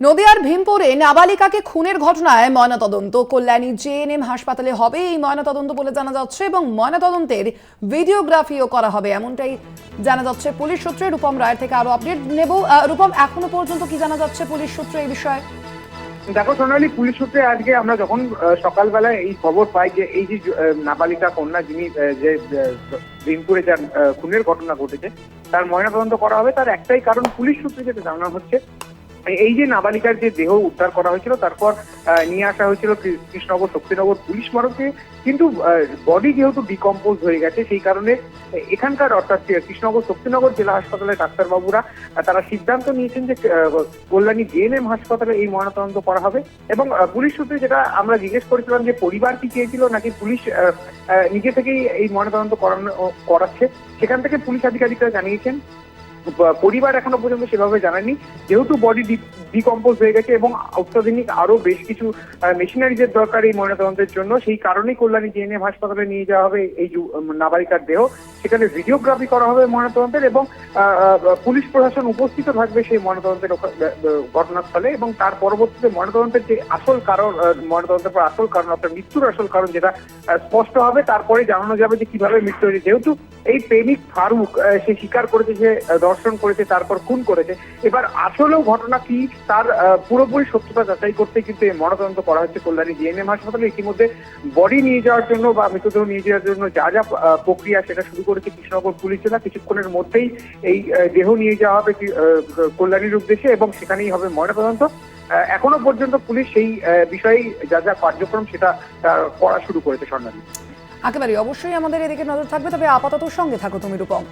নদিয়ার ভীমপুরে নাবালিকাকে খুনের ঘটনায় ময়নাতদন্ত কল্যাণী জেএনএম হাসপাতালে হবে এই ময়নাতদন্ত বলে জানা যাচ্ছে এবং ময়নাতদন্তের ভিডিওগ্রাফিও করা হবে এমনটাই জানা যাচ্ছে পুলিশ সূত্রে। রূপম রায়ের থেকে আরো আপডেট নেব। রূপম, এখনো পর্যন্ত কি জানা যাচ্ছে পুলিশ সূত্রে এই বিষয়ে? দেখো সোনালী, পুলিশ সূত্রে আজকে আমরা যখন সকালবেলায় এই খবর পাই যে এই যে নাবালিকা কন্যা যিনি যে ভীমপুরে যার খুনের ঘটনা ঘটেছে তার ময়নাতদন্ত করা হবে, তার একটাই কারণ পুলিশ সূত্রে যেটা জানানো হচ্ছে এই যে নাবালিকার যে দেহ উদ্ধার করা হয়েছিল তারপর নিয়ে আসা হয়েছিল কৃষ্ণনগর শক্তিনগর পুলিশ মরকে, কিন্তু বডি যেহেতু ডিকম্পোজ হয়ে গেছে সেই কারণে এখানকার অর্থাৎ কৃষ্ণনগর শক্তিনগর জেলা হাসপাতালের ডাক্তারবাবুরা তারা সিদ্ধান্ত নিয়েছেন যে কল্যাণী জেএনএম হাসপাতালে এই ময়নাতদন্ত করা হবে। এবং পুলিশ সূত্রে যেটা আমরা জিজ্ঞেস করেছিলাম যে পরিবার কি চেয়েছিল নাকি পুলিশ নিজে থেকেই এই ময়নাতদন্ত করাচ্ছে, সেখান থেকে পুলিশ আধিকারিকরা জানিয়েছেন পরিবার এখনো পর্যন্ত সেভাবে জানায়নি, যেহেতু বডি ডিকম্পোজ হয়ে গেছে এবং অত্যাধুনিক আরো বেশ কিছু মেশিনারিজের দরকার এই ময়নাতদন্তের জন্য, সেই কারণেই কল্যাণী জেএনএম হাসপাতালে নিয়ে যাওয়া হবে এই নাবালিকার দেহ। সেখানে ভিডিওগ্রাফি করা হবে ময়নাতদন্তের এবং পুলিশ প্রশাসন উপস্থিত থাকবে সেই ময়নাতদন্তের ঘটনাস্থলে, এবং তার পরবর্তীতে ময়নাতদন্তের যে আসল কারণ, ময়নাতদন্তের পর আসল কারণ অর্থাৎ মৃত্যুর আসল কারণ যেটা স্পষ্ট হবে, তারপরে জানানো যাবে যে কিভাবে মৃত্যু হয়েছে। যেহেতু এই প্রেমিক ফারুক সে স্বীকার করেছে যে দর্শন করেছে তারপর খুন করেছে, এবার আসলেও ঘটনা কি তার পুরোপুরি সত্যতা যাচাই করতে কিন্তু এই ময়নাতদন্ত করা হচ্ছে কল্যাণী জেএনএম হাসপাতালে। ইতিমধ্যে বডি নিয়ে যাওয়ার জন্য বা মৃতদেহ নিয়ে যাওয়ার জন্য যা যা প্রক্রিয়া সেটা শুরু করেছে কৃষ্ণনগর পুলিশ জেলা। কিছুক্ষণের মধ্যেই এই দেহ নিয়ে যাওয়া হবে কল্যাণীর উদ্দেশ্যে এবং সেখানেই হবে ময়নাতদন্ত। এখনো পর্যন্ত পুলিশ সেই বিষয়ে যা যা কার্যক্রম সেটা করা শুরু করেছে। স্বর্ণালী, একেবারে অবশ্যই আমাদের এদিকে নজর থাকবে, তবে আপাতত সঙ্গে থাকো তুমি রূপম।